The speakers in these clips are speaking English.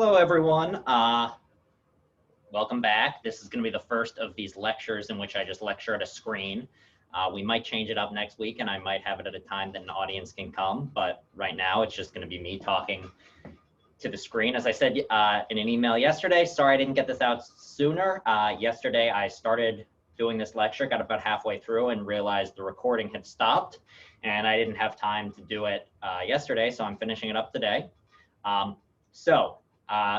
Hello, everyone. Welcome back. This is going to be the first of these lectures in which I just lecture at a screen. We might change it up next week, and I might have it at a time that an audience can come. But right now, it's just going to be me talking to the screen. As I said in an email yesterday, sorry I didn't get this out sooner. Yesterday, I started doing this lecture, got about halfway through, and realized the recording had stopped, and I didn't have time to do it yesterday, so I'm finishing it up today.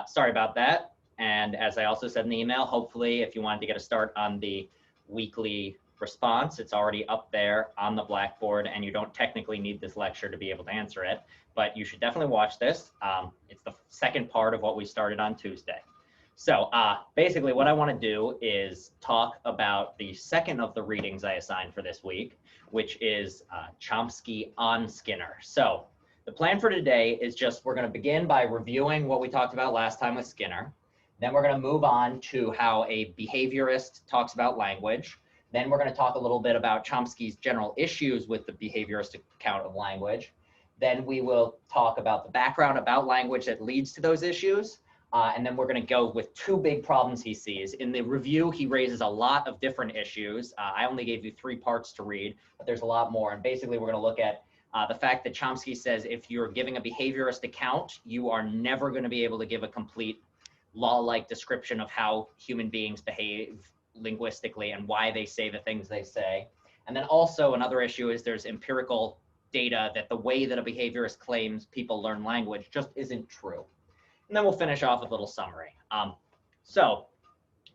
Sorry about that. And as I also said in the email, hopefully if you wanted to get a start on the weekly response, it's already up there on the Blackboard, and you don't technically need this lecture to be able to answer it, but you should definitely watch this. It's the second part of what we started on Tuesday. So basically what I want to do is talk about the second of the readings I assigned for this week, which is Chomsky on Skinner. So the plan for today is just, we're going to begin by reviewing what we talked about last time with Skinner. Then we're going to move on to how a behaviorist talks about language. Then we're going to talk a little bit about Chomsky's general issues with the behaviorist account of language. Then we will talk about the background about language that leads to those issues. And then we're going to go with two big problems he sees. In the review, he raises a lot of different issues. I only gave you 3 parts to read, but there's a lot more. And basically, we're going to look at the fact that Chomsky says if you're giving a behaviorist account, you are never going to be able to give a complete law-like description of how human beings behave linguistically and why they say the things they say. And then also another issue is there's empirical data that the way that a behaviorist claims people learn language just isn't true. And then we'll finish off with a little summary. So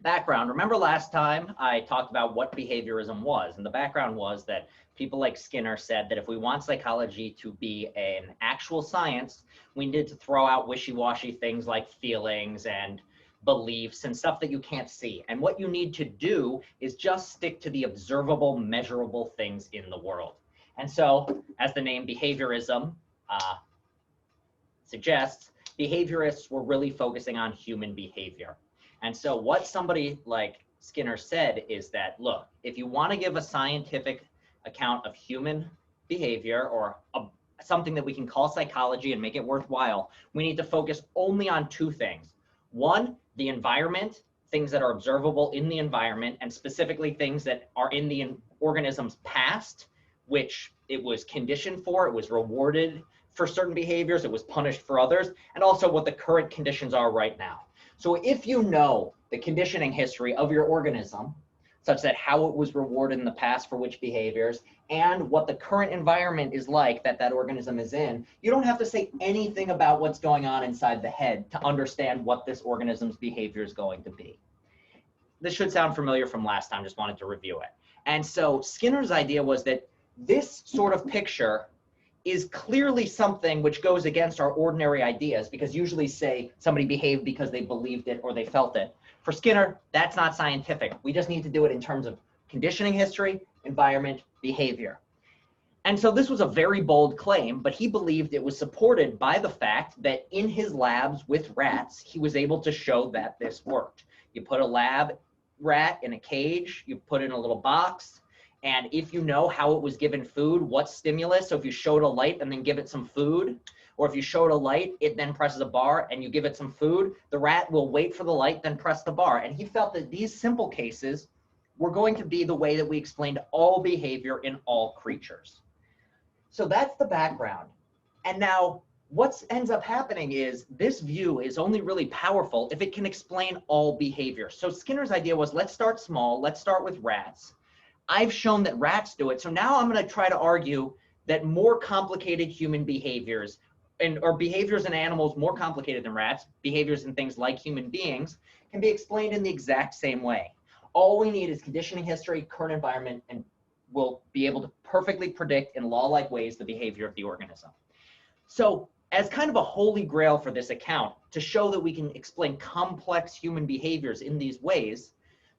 background, remember last time I talked about what behaviorism was, and the background was that people like Skinner said that if we want psychology to be an actual science, we need to throw out wishy-washy things like feelings and beliefs and stuff that you can't see. And what you need to do is just stick to the observable, measurable things in the world. And so, as the name behaviorism suggests, behaviorists were really focusing on human behavior. And so what somebody like Skinner said is that, look, if you want to give a scientific account of human behavior, or something that we can call psychology and make it worthwhile, we need to focus only on 2 things. One, the environment, things that are observable in the environment, and specifically things that are in the organism's past, which it was conditioned for, it was rewarded for certain behaviors, it was punished for others, and also what the current conditions are right now. So if you know the conditioning history of your organism, such that how it was rewarded in the past for which behaviors, and what the current environment is like that that organism is in, you don't have to say anything about what's going on inside the head to understand what this organism's behavior is going to be. This should sound familiar from last time, just wanted to review it. And so Skinner's idea was that this sort of picture is clearly something which goes against our ordinary ideas, because usually say somebody behaved because they believed it or they felt it. For Skinner, that's not scientific. We just need to do it in terms of conditioning history, environment, behavior. And so this was a very bold claim, but he believed it was supported by the fact that in his labs with rats, he was able to show that this worked. You put a lab rat in a cage, you put it in a little box, and if you know how it was given food, what stimulus, so if you showed a light and then give it some food, or if you showed a light, it then presses a bar and you give it some food, the rat will wait for the light, then press the bar. And he felt that these simple cases were going to be the way that we explained all behavior in all creatures. So that's the background. And now what ends up happening is this view is only really powerful if it can explain all behavior. So Skinner's idea was, let's start small, let's start with rats. I've shown that rats do it. So now I'm going to try to argue that more complicated human behaviors or behaviors in animals more complicated than rats, behaviors in things like human beings, can be explained in the exact same way. All we need is conditioning history, current environment, and we'll be able to perfectly predict in law-like ways the behavior of the organism. So as kind of a holy grail for this account, to show that we can explain complex human behaviors in these ways,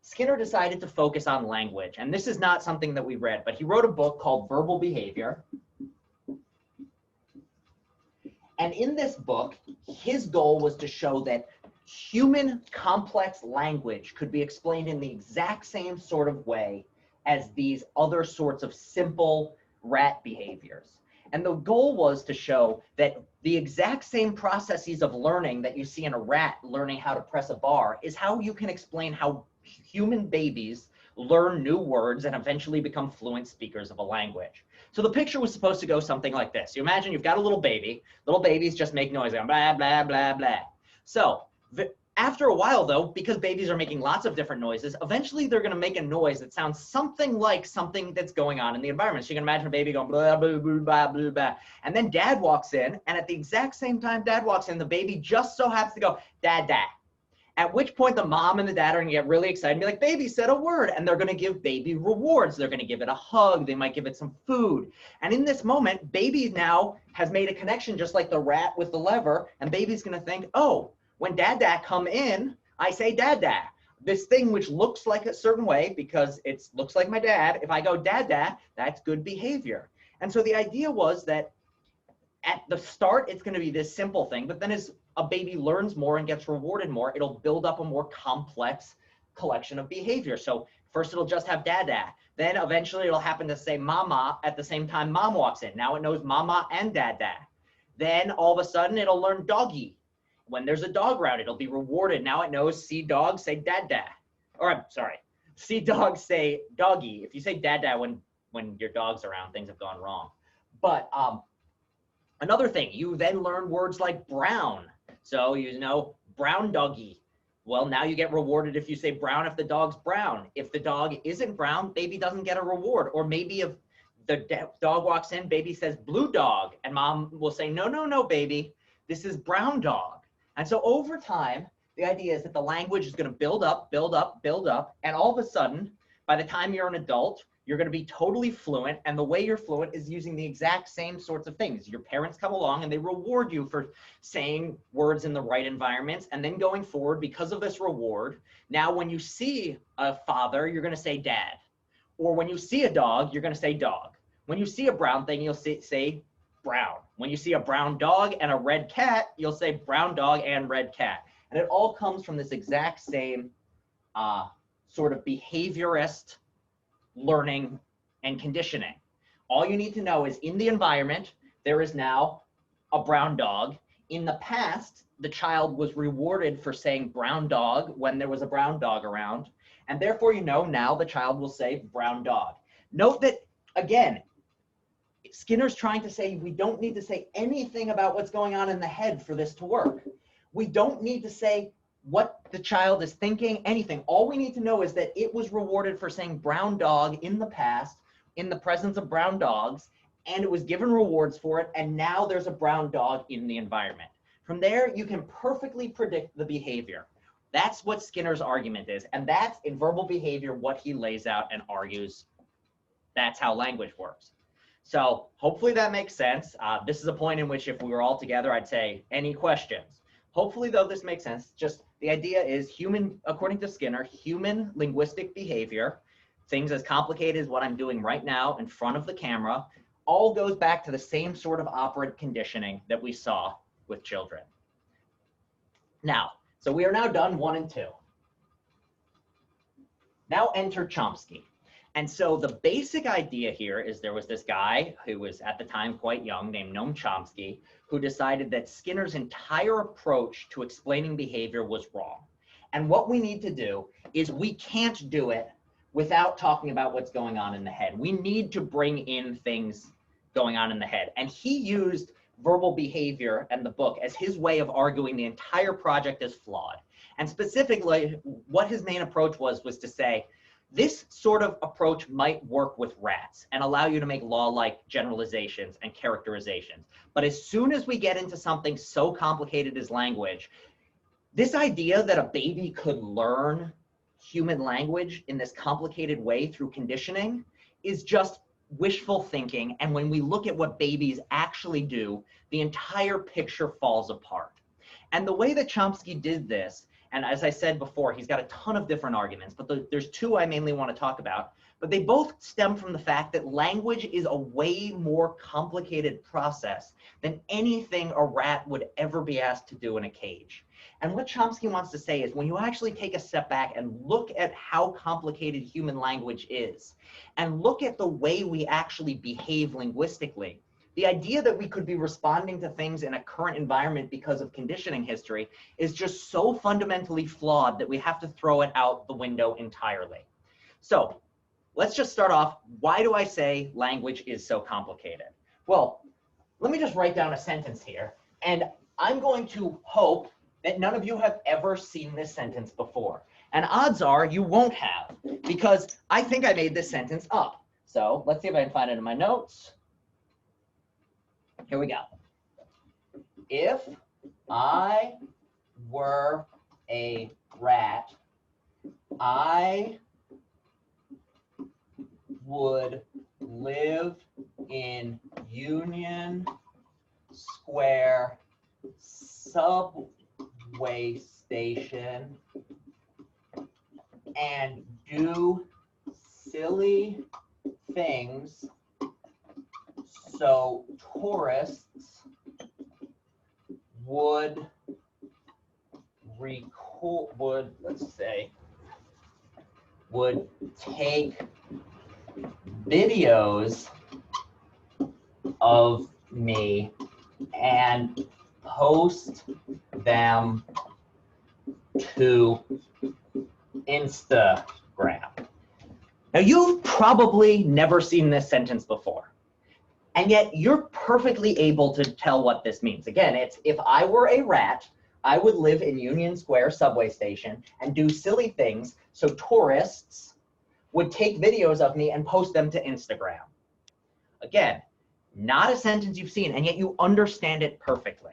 Skinner decided to focus on language. And this is not something that we read, but he wrote a book called Verbal Behavior. And in this book, his goal was to show that human complex language could be explained in the exact same sort of way as these other sorts of simple rat behaviors. And the goal was to show that the exact same processes of learning that you see in a rat learning how to press a bar is how you can explain how human babies learn new words and eventually become fluent speakers of a language. So the picture was supposed to go something like this. You imagine you've got a little babies just make noise, going blah, blah, blah, blah. So after a while though, because babies are making lots of different noises, eventually they're gonna make a noise that sounds something like something that's going on in the environment. So you can imagine a baby going blah, blah, blah, blah, blah, blah. And then dad walks in, and at the exact same time dad walks in, the baby just so happens to go, dad, dad. At which point the mom and the dad are gonna get really excited and be like, baby said a word, and they're gonna give baby rewards. They're gonna give it a hug, they might give it some food. And in this moment, baby now has made a connection just like the rat with the lever, and baby's gonna think, oh, when dad come in, I say dad. This thing which looks like a certain way because it looks like my dad, if I go dad, that's good behavior. And so the idea was that at the start, it's gonna be this simple thing, but then as a baby learns more and gets rewarded more, it'll build up a more complex collection of behavior. So first it'll just have dad. Then eventually it'll happen to say mama at the same time mom walks in. Now it knows mama and dad. Then all of a sudden it'll learn doggy. When there's a dog around, it'll be rewarded. Now it knows see dog, say dad. Or I'm sorry, see dog, say doggy. If you say dad when your dog's around, things have gone wrong. But another thing, you then learn words like brown. So you know, brown doggy. Well, now you get rewarded if you say brown if the dog's brown. If the dog isn't brown, baby doesn't get a reward. Or maybe if the dog walks in, baby says blue dog, and mom will say, no, no, no, baby, this is brown dog. And so over time, the idea is that the language is going to build up, and all of a sudden, by the time you're an adult, you're going to be totally fluent, and the way you're fluent is using the exact same sorts of things. Your parents come along and they reward you for saying words in the right environments, and then going forward, because of this reward, now when you see a father, you're going to say dad. Or when you see a dog, you're going to say dog. When you see a brown thing, you'll say brown. When you see a brown dog and a red cat, you'll say brown dog and red cat. And it all comes from this exact same sort of behaviorist learning and conditioning. All you need to know is in the environment, there is now a brown dog. In the past, the child was rewarded for saying brown dog when there was a brown dog around. And therefore, you know, now the child will say brown dog. Note that, again, Skinner's trying to say we don't need to say anything about what's going on in the head for this to work. We don't need to say what the child is thinking, anything. All we need to know is that it was rewarded for saying brown dog in the past, in the presence of brown dogs, and it was given rewards for it, and now there's a brown dog in the environment. From there, you can perfectly predict the behavior. That's what Skinner's argument is, and that's in verbal behavior what he lays out and argues. That's how language works. So hopefully that makes sense. This is a point in which if we were all together, I'd say, any questions? Hopefully, though, this makes sense. Just the idea is human, according to Skinner, human linguistic behavior, things as complicated as what I'm doing right now in front of the camera, all goes back to the same sort of operant conditioning that we saw with children. Now, so we are now done 1 and 2. Now enter Chomsky. And so the basic idea here is there was this guy who was at the time quite young named Noam Chomsky, who decided that Skinner's entire approach to explaining behavior was wrong. And what we need to do is we can't do it without talking about what's going on in the head. We need to bring in things going on in the head. And he used verbal behavior and the book as his way of arguing the entire project is flawed. And specifically, what his main approach was to say, this sort of approach might work with rats and allow you to make law-like generalizations and characterizations. But as soon as we get into something so complicated as language, this idea that a baby could learn human language in this complicated way through conditioning is just wishful thinking. And when we look at what babies actually do, the entire picture falls apart. And the way that Chomsky did this, and as I said before, he's got a ton of different arguments, but there's 2 I mainly want to talk about. But they both stem from the fact that language is a way more complicated process than anything a rat would ever be asked to do in a cage. And what Chomsky wants to say is when you actually take a step back and look at how complicated human language is, and look at the way we actually behave linguistically, The idea that we could be responding to things in a current environment because of conditioning history is just so fundamentally flawed that we have to throw it out the window entirely. So let's just start off. Why do I say language is so complicated? Well, let me just write down a sentence here, and I'm going to hope that none of you have ever seen this sentence before. And odds are you won't have, because I think I made this sentence up. So let's see if I can find it in my notes. Here we go. If I were a rat, I would live in Union Square subway station and do silly things so tourists would would take videos of me and post them to Instagram. Now, you've probably never seen this sentence before, and yet you're perfectly able to tell what this means. Again, it's if I were a rat, I would live in Union Square subway station and do silly things so tourists would take videos of me and post them to Instagram. Again, not a sentence you've seen, and yet you understand it perfectly.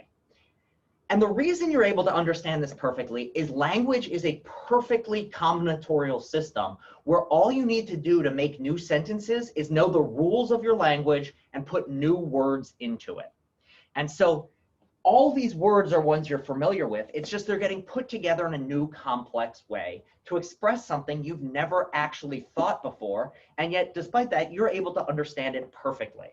And the reason you're able to understand this perfectly is language is a perfectly combinatorial system where all you need to do to make new sentences is know the rules of your language and put new words into it. And so all these words are ones you're familiar with. It's just they're getting put together in a new complex way to express something you've never actually thought before. And yet, despite that, you're able to understand it perfectly.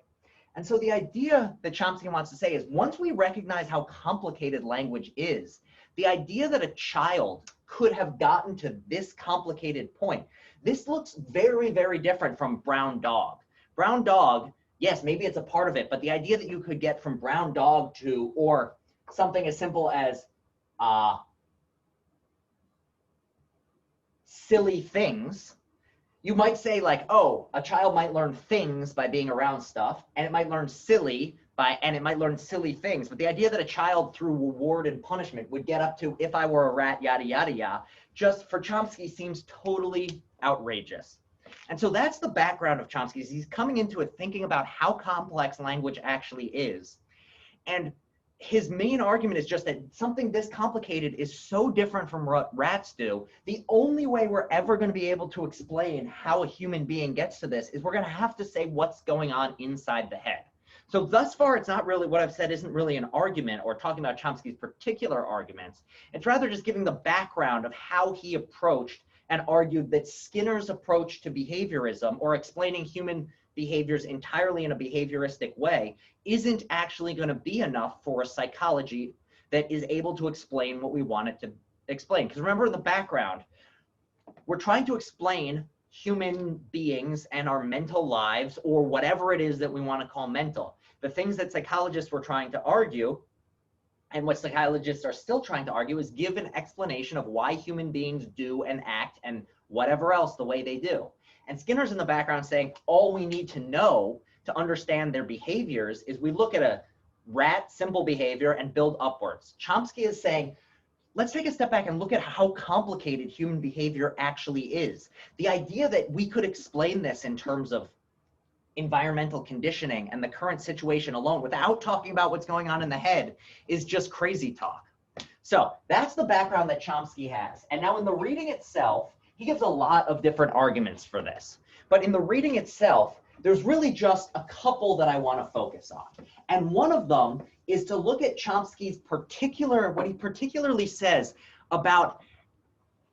And so the idea that Chomsky wants to say is once we recognize how complicated language is, the idea that a child could have gotten to this complicated point, this looks very, very different from brown dog. Brown dog, yes, maybe it's a part of it, but the idea that you could get from brown dog to, or something as simple as silly things, you might say like, oh, a child might learn things by being around stuff, and it might learn silly and it might learn silly things. But the idea that a child through reward and punishment would get up to if I were a rat, yada, yada, yada, just for Chomsky seems totally outrageous. And so that's the background of Chomsky. He's coming into it thinking about how complex language actually is. And his main argument is just that something this complicated is so different from what rats do. The only way we're ever going to be able to explain how a human being gets to this is we're going to have to say what's going on inside the head. So thus far, it's not really, what I've said isn't really an argument or talking about Chomsky's particular arguments. It's rather just giving the background of how he approached and argued that Skinner's approach to behaviorism, or explaining human behaviors entirely in a behavioristic way, isn't actually going to be enough for a psychology that is able to explain what we want it to explain. Because remember, in the background, we're trying to explain human beings and our mental lives, or whatever it is that we want to call mental. The things that psychologists were trying to argue, and what psychologists are still trying to argue, is give an explanation of why human beings do and act and whatever else the way they do. And Skinner's in the background saying all we need to know to understand their behaviors is we look at a rat simple behavior and build upwards. Chomsky is saying, let's take a step back and look at how complicated human behavior actually is. The idea that we could explain this in terms of environmental conditioning and the current situation alone without talking about what's going on in the head is just crazy talk. So that's the background that Chomsky has. And now in the reading itself, he gives a lot of different arguments for this. But in the reading itself, there's really just a couple that I want to focus on. And one of them is to look at Chomsky's what he particularly says about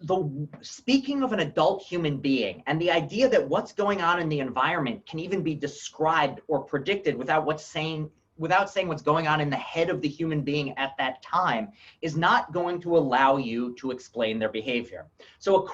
the speaking of an adult human being and the idea that what's going on in the environment can even be described or predicted without saying what's going on in the head of the human being at that time is not going to allow you to explain their behavior. So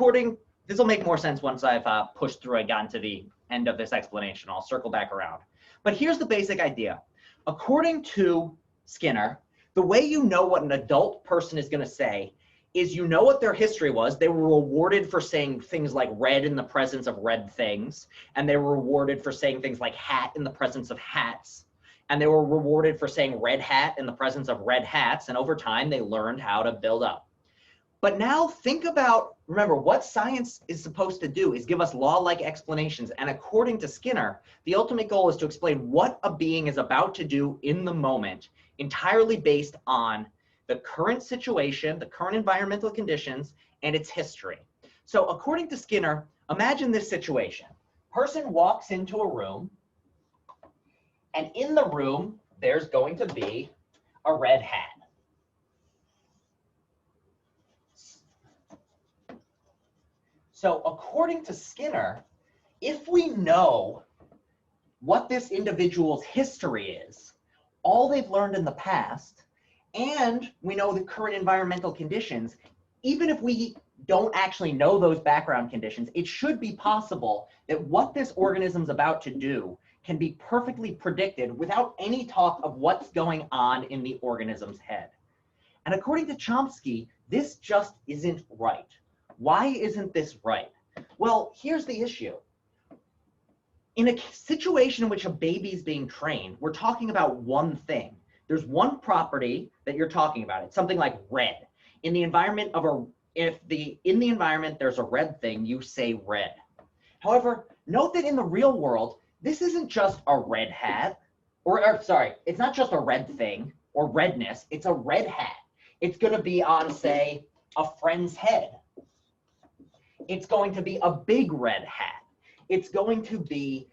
this will make more sense once I've pushed through and gotten to the end of this explanation. I'll circle back around. But here's the basic idea. According to Skinner, the way you know what an adult person is going to say is you know what their history was. They were rewarded for saying things like red in the presence of red things, and they were rewarded for saying things like hat in the presence of hats, and they were rewarded for saying red hat in the presence of red hats, and over time they learned how to build up. But now think about, remember, what science is supposed to do is give us law-like explanations. And according to Skinner, the ultimate goal is to explain what a being is about to do in the moment, entirely based on the current situation, the current environmental conditions, and its history. So according to Skinner, imagine this situation. Person walks into a room, and in the room, there's going to be a red hat. So according to Skinner, if we know what this individual's history is, all they've learned in the past, and we know the current environmental conditions, even if we don't actually know those background conditions, it should be possible that what this organism's about to do can be perfectly predicted without any talk of what's going on in the organism's head. And according to Chomsky, this just isn't right. Why isn't this right? Well, here's the issue. In a situation in which a baby's being trained, we're talking about one thing. There's one property that you're talking about. It's something like red. In the environment of in the environment there's a red thing, you say red. However, note that in the real world, this isn't just a red hat, or sorry, it's not just a red thing or redness, it's a red hat. It's going to be on, say, a friend's head. It's going to be a big red hat. It's going to be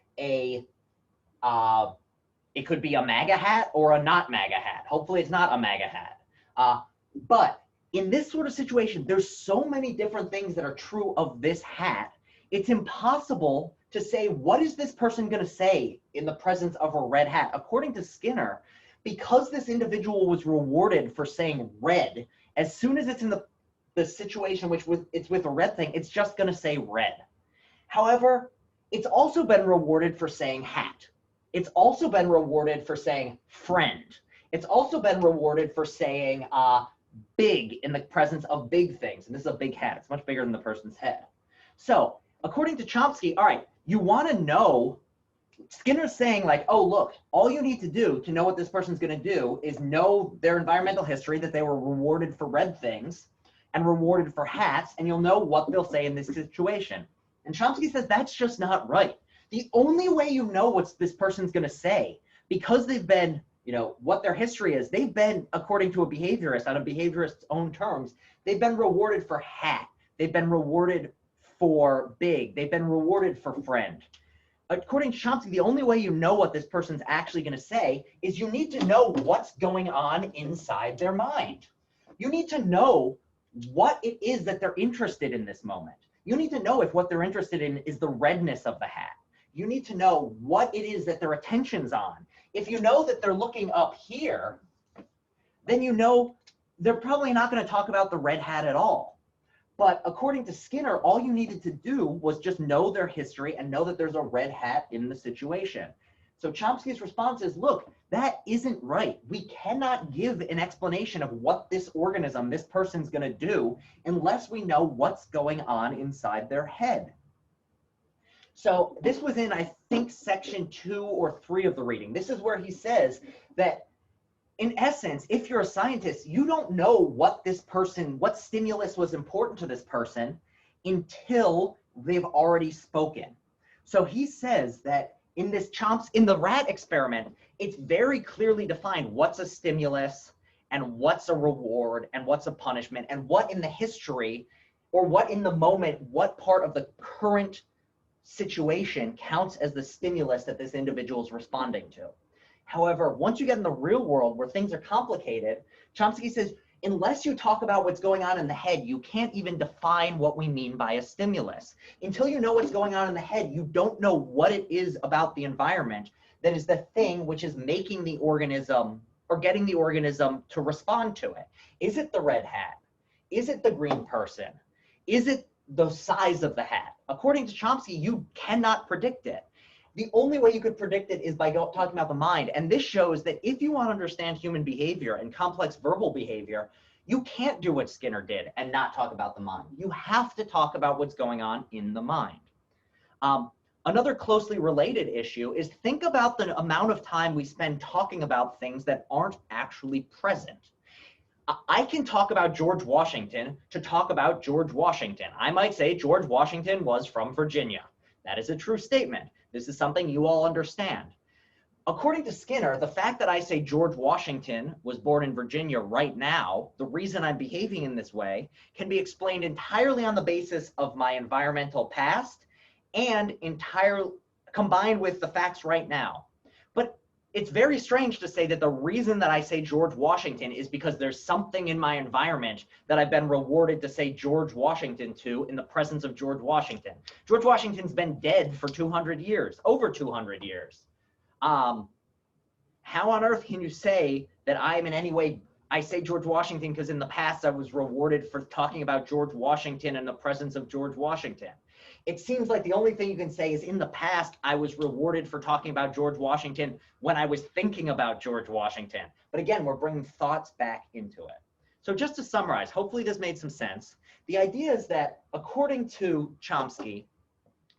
it could be a MAGA hat or a not MAGA hat. Hopefully it's not a MAGA hat. But in this sort of situation, there's so many different things that are true of this hat. It's impossible to say, what is this person going to say in the presence of a red hat? According to Skinner, because this individual was rewarded for saying red, as soon as it's in the situation which it's with a red thing, it's just going to say red. However, it's also been rewarded for saying hat. It's also been rewarded for saying friend. It's also been rewarded for saying big in the presence of big things. And this is a big hat. It's much bigger than the person's head. So according to Chomsky, all right, you want to know, Skinner's saying like, oh, look, all you need to do to know what this person's going to do is know their environmental history, that they were rewarded for red things and rewarded for hats, and you'll know what they'll say in this situation. And Chomsky says that's just not right. The only way you know what this person's going to say, because they've been, what their history is, they've been, according to a behaviorist, on a behaviorist's own terms, they've been rewarded for hat. They've been rewarded for big. They've been rewarded for friend. According to Chomsky, the only way you know what this person's actually going to say is you need to know what's going on inside their mind. You need to know what it is that they're interested in this moment. You need to know if what they're interested in is the redness of the hat. You need to know what it is that their attention's on. If you know that they're looking up here, then you know they're probably not going to talk about the red hat at all. But according to Skinner, all you needed to do was just know their history and know that there's a red hat in the situation. So Chomsky's response is, look, that isn't right. We cannot give an explanation of what this organism, this person's going to do, unless we know what's going on inside their head. So this was in, I think, section 2 or 3 of the reading. This is where he says that, in essence, if you're a scientist, you don't know what this person, what stimulus was important to this person until they've already spoken. So he says that in the rat experiment, it's very clearly defined what's a stimulus and what's a reward and what's a punishment, and what in the history or what in the moment, what part of the current situation counts as the stimulus that this individual is responding to. However, once you get in the real world where things are complicated, Chomsky says, unless you talk about what's going on in the head, you can't even define what we mean by a stimulus. Until you know what's going on in the head, you don't know what it is about the environment that is the thing which is making the organism or getting the organism to respond to it. Is it the red hat? Is it the green person? Is it the size of the hat? According to Chomsky, you cannot predict it. the only way you could predict it is by talking about the mind. And this shows that if you want to understand human behavior and complex verbal behavior, you can't do what Skinner did and not talk about the mind. You have to talk about what's going on in the mind. Another closely related issue is think about the amount of time we spend talking about things that aren't actually present. I can talk about George Washington to talk about George Washington. I might say George Washington was from Virginia. That is a true statement. This is something you all understand. According to Skinner, the fact that I say George Washington was born in Virginia right now, the reason I'm behaving in this way, can be explained entirely on the basis of my environmental past and combined with the facts right now. But it's very strange to say that the reason that I say George Washington is because there's something in my environment that I've been rewarded to say George Washington to in the presence of George Washington. George Washington's been dead for 200 years, over 200 years. How on earth can you say that I'm in any way, I say George Washington because in the past I was rewarded for talking about George Washington in the presence of George Washington? It seems like the only thing you can say is in the past I was rewarded for talking about George Washington when I was thinking about George Washington. But again, we're bringing thoughts back into it. So just to summarize, hopefully this made some sense. The idea is that according to Chomsky,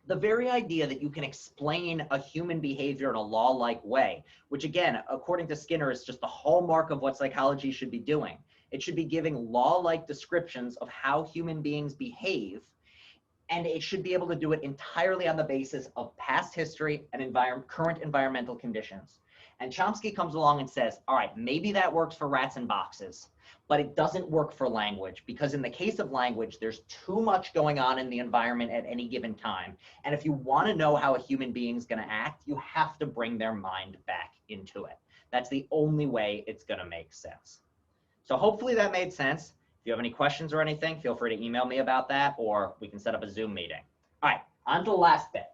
the very idea that you can explain a human behavior in a law-like way, which again, according to Skinner, is just the hallmark of what psychology should be doing. It should be giving law-like descriptions of how human beings behave, and it should be able to do it entirely on the basis of past history and current environmental conditions. And Chomsky comes along and says, all right, maybe that works for rats in boxes, but it doesn't work for language, because in the case of language, there's too much going on in the environment at any given time. And if you want to know how a human being is going to act, you have to bring their mind back into it. That's the only way it's going to make sense. So hopefully that made sense. If you have any questions or anything, feel free to email me about that, or we can set up a Zoom meeting. All right, on to the last bit.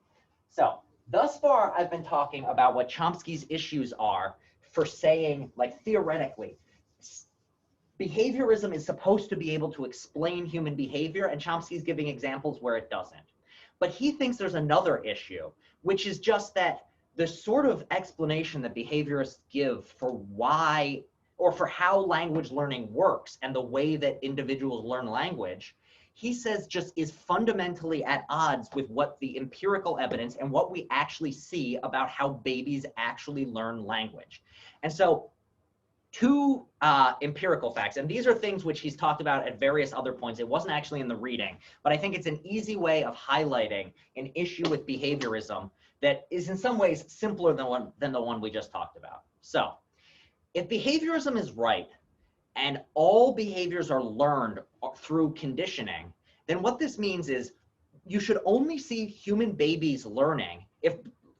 So thus far, I've been talking about what Chomsky's issues are for saying, like theoretically, behaviorism is supposed to be able to explain human behavior, and Chomsky's giving examples where it doesn't. But he thinks there's another issue, which is just that the sort of explanation that behaviorists give for why or for how language learning works and the way that individuals learn language, he says just is fundamentally at odds with what the empirical evidence and what we actually see about how babies actually learn language. And so two empirical facts, and these are things which he's talked about at various other points. It wasn't actually in the reading, but I think it's an easy way of highlighting an issue with behaviorism that is in some ways simpler than the one we just talked about. So if behaviorism is right, and all behaviors are learned through conditioning, then what this means is you should only see human babies learning. If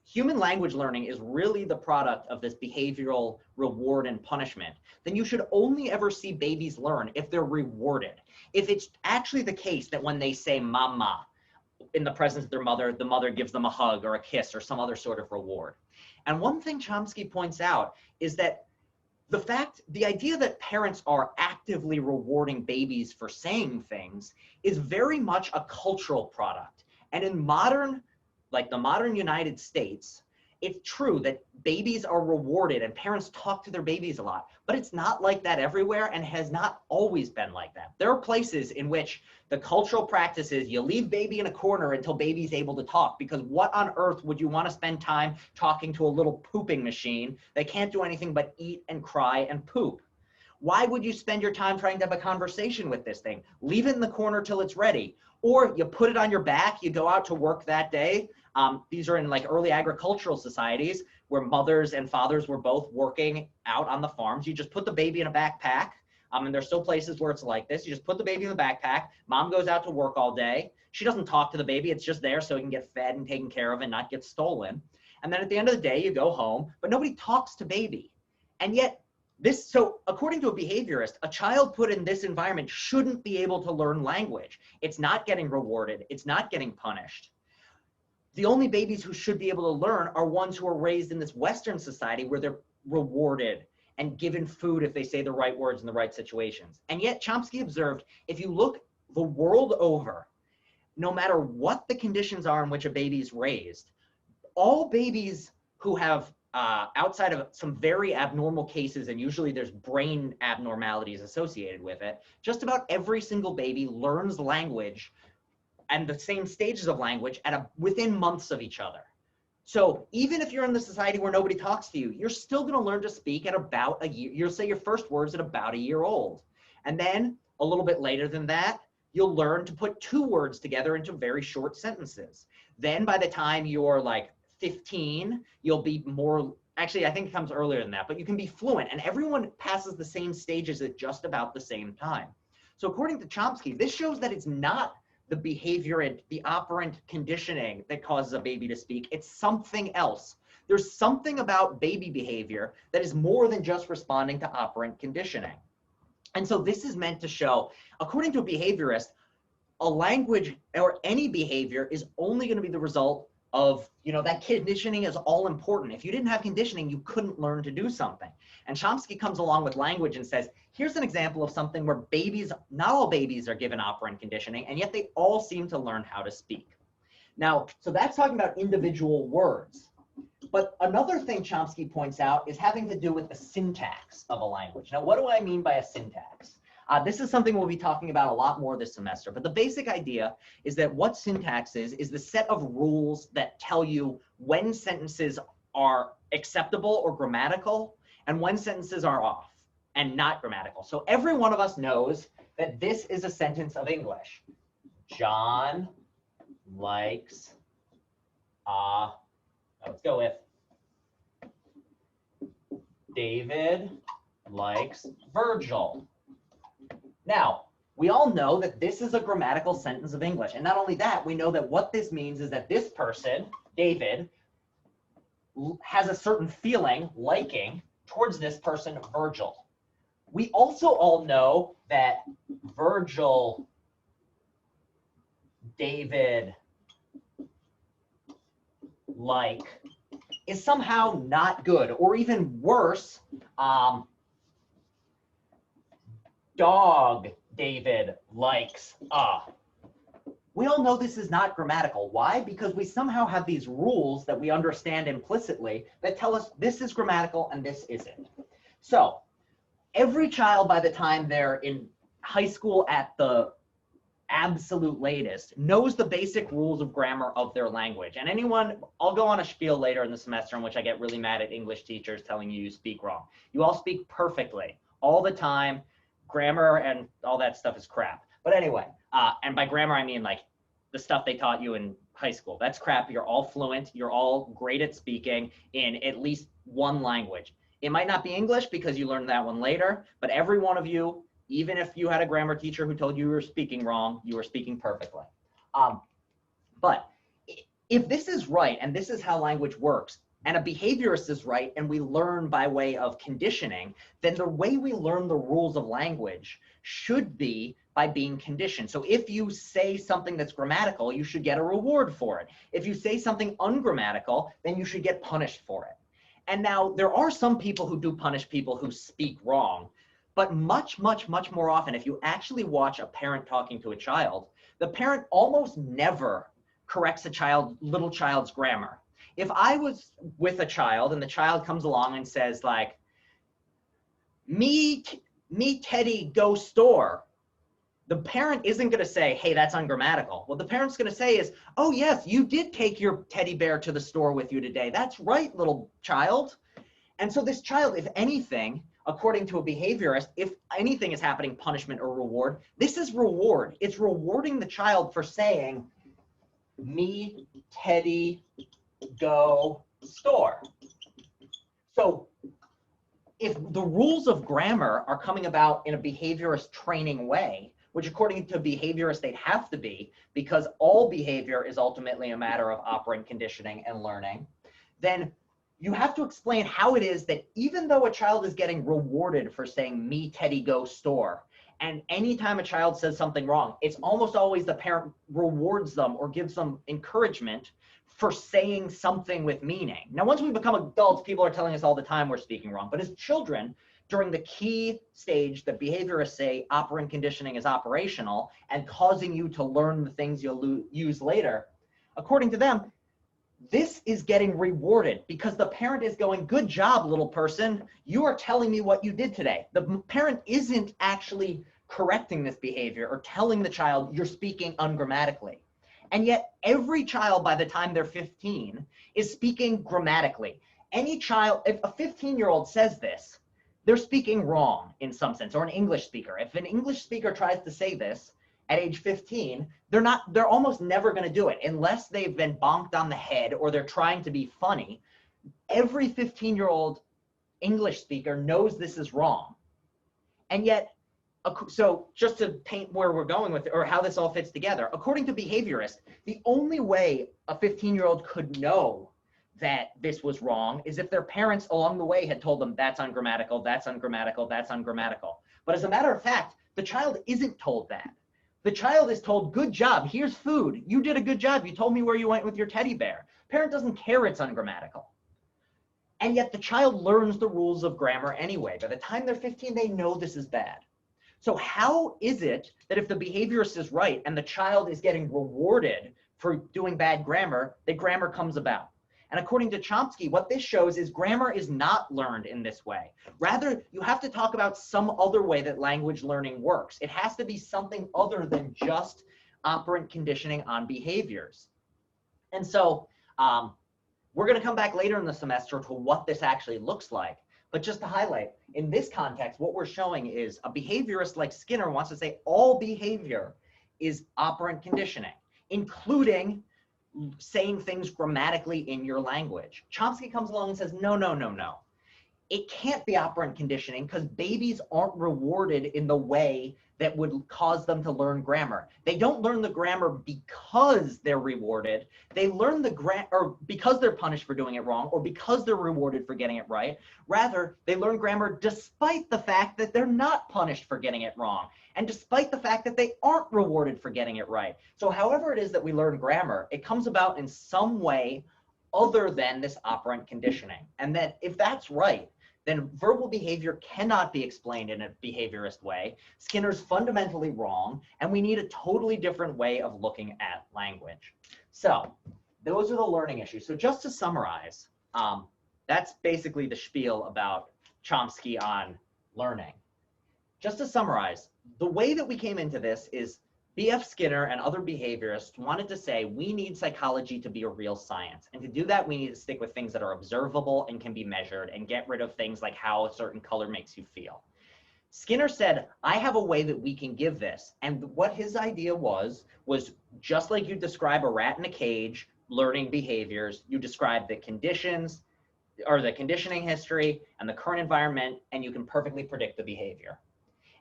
human language learning is really the product of this behavioral reward and punishment, then you should only ever see babies learn if they're rewarded. If it's actually the case that when they say mama in the presence of their mother, the mother gives them a hug or a kiss or some other sort of reward. And one thing Chomsky points out is that the idea that parents are actively rewarding babies for saying things is very much a cultural product. And in the modern United States, it's true that babies are rewarded and parents talk to their babies a lot, but it's not like that everywhere and has not always been like that. There are places in which the cultural practice is you leave baby in a corner until baby's able to talk, because what on earth would you want to spend time talking to a little pooping machine that can't do anything but eat and cry and poop? Why would you spend your time trying to have a conversation with this thing? Leave it in the corner till it's ready. Or you put it on your back, you go out to work that day. These are in like early agricultural societies where mothers and fathers were both working out on the farms. You just put the baby in a backpack. And there's still places where it's like this. You just put the baby in the backpack. Mom goes out to work all day. She doesn't talk to the baby. It's just there so it can get fed and taken care of and not get stolen. And then at the end of the day, you go home, but nobody talks to baby. And yet so according to a behaviorist, a child put in this environment shouldn't be able to learn language. It's not getting rewarded. It's not getting punished. The only babies who should be able to learn are ones who are raised in this Western society where they're rewarded and given food if they say the right words in the right situations. And yet Chomsky observed, if you look the world over, no matter what the conditions are in which a baby is raised, all babies who have, outside of some very abnormal cases, and usually there's brain abnormalities associated with it, just about every single baby learns language and the same stages of language within months of each other. So even if you're in the society where nobody talks to you, you're still going to learn to speak at about a year. You'll say your first words at about a year old. And then a little bit later than that, you'll learn to put two words together into very short sentences. Then by the time you're like 15, you'll be more, actually, I think it comes earlier than that, but you can be fluent, and everyone passes the same stages at just about the same time. So according to Chomsky, this shows that it's not the behavior and the operant conditioning that causes a baby to speak. It's something else. There's something about baby behavior that is more than just responding to operant conditioning. And so this is meant to show, according to a behaviorist, a language or any behavior is only going to be the result of, that conditioning is all important. If you didn't have conditioning, you couldn't learn to do something. And Chomsky comes along with language and says, here's an example of something where babies, not all babies are given operant conditioning, and yet they all seem to learn how to speak. Now, so that's talking about individual words. But another thing Chomsky points out is having to do with the syntax of a language. Now, what do I mean by a syntax? This is something we'll be talking about a lot more this semester, but the basic idea is that what syntax is the set of rules that tell you when sentences are acceptable or grammatical and when sentences are off and not grammatical. So every one of us knows that this is a sentence of English. John likes, let's go with David likes Virgil. Now, we all know that this is a grammatical sentence of English. And not only that, we know that what this means is that this person, David, has a certain feeling, liking, towards this person, Virgil. We also all know that Virgil, David, like, is somehow not good, or even worse, dog David likes We all know this is not grammatical. Why? Because we somehow have these rules that we understand implicitly that tell us this is grammatical and this isn't. So every child, by the time they're in high school at the absolute latest, knows the basic rules of grammar of their language. And anyone, I'll go on a spiel later in the semester in which I get really mad at English teachers telling you speak wrong. You all speak perfectly all the time. Grammar and all that stuff is crap. But anyway, and by grammar, I mean like the stuff they taught you in high school. That's crap. You're all fluent. You're all great at speaking in at least one language. It might not be English because you learned that one later, but every one of you, even if you had a grammar teacher who told you were speaking wrong, you were speaking perfectly. But if this is right, and this is how language works, and a behaviorist is right, and we learn by way of conditioning, then the way we learn the rules of language should be by being conditioned. So if you say something that's grammatical, you should get a reward for it. If you say something ungrammatical, then you should get punished for it. And now there are some people who do punish people who speak wrong, but much, much, much more often, if you actually watch a parent talking to a child, the parent almost never corrects a little child's grammar. If I was with a child and the child comes along and says like, me Teddy go store, the parent isn't going to say, hey, that's ungrammatical. What the parent's going to say is, oh yes, you did take your teddy bear to the store with you today. That's right, little child. And so this child, if anything, according to a behaviorist, if anything is happening, punishment or reward, this is reward. It's rewarding the child for saying, me Teddy go store. So if the rules of grammar are coming about in a behaviorist training way, which according to behaviorists they'd have to be, because all behavior is ultimately a matter of operant conditioning and learning, then you have to explain how it is that even though a child is getting rewarded for saying, me Teddy go store, and anytime a child says something wrong, it's almost always the parent rewards them or gives them encouragement for saying something with meaning. Now, once we become adults, people are telling us all the time we're speaking wrong. But as children, during the key stage that behaviorists say operant conditioning is operational and causing you to learn the things you'll use later, according to them, this is getting rewarded because the parent is going, good job, little person. You are telling me what you did today. The parent isn't actually correcting this behavior or telling the child you're speaking ungrammatically. And yet every child by the time they're 15 is speaking grammatically. Any child, if a 15-year-old says this, they're speaking wrong in some sense, or an English speaker. If an English speaker tries to say this at age 15, they're almost never going to do it unless they've been bonked on the head or they're trying to be funny. Every 15-year-old English speaker knows this is wrong. And yet, so just to paint where we're going with it, or how this all fits together, according to behaviorists, the only way a 15-year-old could know that this was wrong is if their parents along the way had told them that's ungrammatical, that's ungrammatical, that's ungrammatical. But as a matter of fact, the child isn't told that. The child is told, good job, here's food. You did a good job. You told me where you went with your teddy bear. Parent doesn't care it's ungrammatical. And yet the child learns the rules of grammar anyway. By the time they're 15, they know this is bad. So how is it that if the behaviorist is right and the child is getting rewarded for doing bad grammar, that grammar comes about? And according to Chomsky, what this shows is grammar is not learned in this way. Rather, you have to talk about some other way that language learning works. It has to be something other than just operant conditioning on behaviors. And so we're going to come back later in the semester to what this actually looks like. But just to highlight, in this context, what we're showing is a behaviorist like Skinner wants to say all behavior is operant conditioning, including saying things grammatically in your language. Chomsky comes along and says, no, no, no, no. It can't be operant conditioning because babies aren't rewarded in the way that would cause them to learn grammar. They don't learn the grammar because they're rewarded. They learn the grammar or because they're punished for doing it wrong or because they're rewarded for getting it right. Rather, they learn grammar despite the fact that they're not punished for getting it wrong and despite the fact that they aren't rewarded for getting it right. So however it is that we learn grammar, it comes about in some way other than this operant conditioning. And that if that's right, then verbal behavior cannot be explained in a behaviorist way. Skinner's fundamentally wrong, and we need a totally different way of looking at language. So those are the learning issues. So just to summarize, that's basically the spiel about Chomsky on learning. Just to summarize, the way that we came into this is B.F. Skinner and other behaviorists wanted to say we need psychology to be a real science. And to do that, we need to stick with things that are observable and can be measured and get rid of things like how a certain color makes you feel. Skinner said, I have a way that we can give this. And what his idea was just like you describe a rat in a cage learning behaviors, you describe the conditions or the conditioning history and the current environment, and you can perfectly predict the behavior.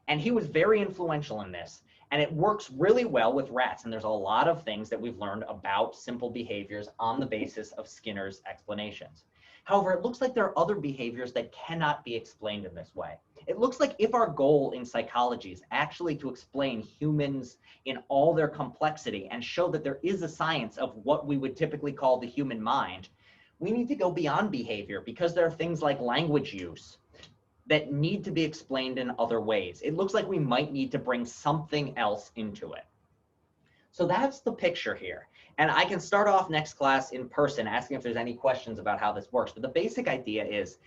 And he was very influential in this. And it works really well with rats. And there's a lot of things that we've learned about simple behaviors on the basis of Skinner's explanations. However, it looks like there are other behaviors that cannot be explained in this way. It looks like if our goal in psychology is actually to explain humans in all their complexity and show that there is a science of what we would typically call the human mind, we need to go beyond behavior because there are things like language use that need to be explained in other ways. It looks like we might need to bring something else into it. So that's the picture here. And I can start off next class in person asking if there's any questions about how this works. But the basic idea is,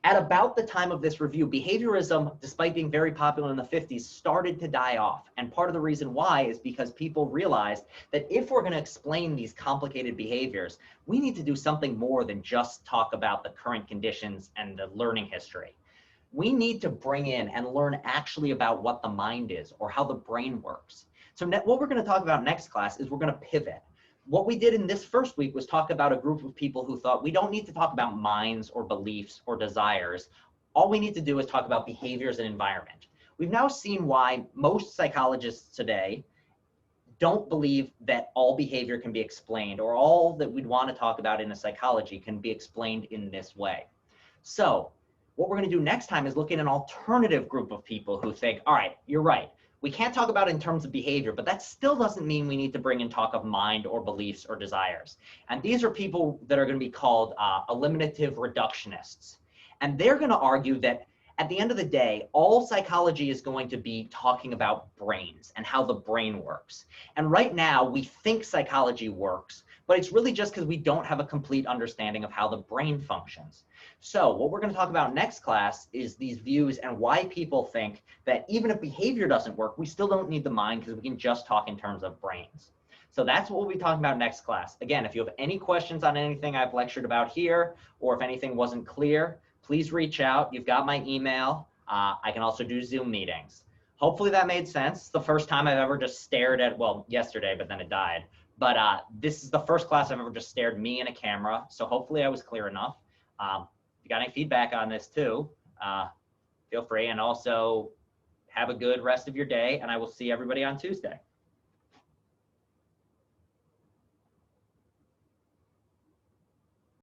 at about the time of this review, behaviorism, despite being very popular in the 50s, started to die off. And part of the reason why is because people realized that if we're going to explain these complicated behaviors, we need to do something more than just talk about the current conditions and the learning history. We need to bring in and learn actually about what the mind is or how the brain works. So what we're going to talk about next class is we're going to pivot. What we did in this first week was talk about a group of people who thought we don't need to talk about minds or beliefs or desires. All we need to do is talk about behaviors and environment. We've now seen why most psychologists today don't believe that all behavior can be explained or all that we'd want to talk about in a psychology can be explained in this way. So what we're going to do next time is look at an alternative group of people who think, all right, you're right. We can't talk about it in terms of behavior, but that still doesn't mean we need to bring in talk of mind or beliefs or desires. And these are people that are going to be called eliminative reductionists. And they're going to argue that at the end of the day, all psychology is going to be talking about brains and how the brain works. And right now we think psychology works, but it's really just because we don't have a complete understanding of how the brain functions. So what we're going to talk about next class is these views and why people think that even if behavior doesn't work, we still don't need the mind because we can just talk in terms of brains. So that's what we'll be talking about next class. Again, if you have any questions on anything I've lectured about here, or if anything wasn't clear, please reach out. You've got my email. I can also do Zoom meetings. Hopefully that made sense. It's the first time I've ever just stared at, well, yesterday, but then it died. But this is the first class I've ever just stared me in a camera. So hopefully I was clear enough. If you got any feedback on this too, feel free. And also have a good rest of your day. And I will see everybody on Tuesday.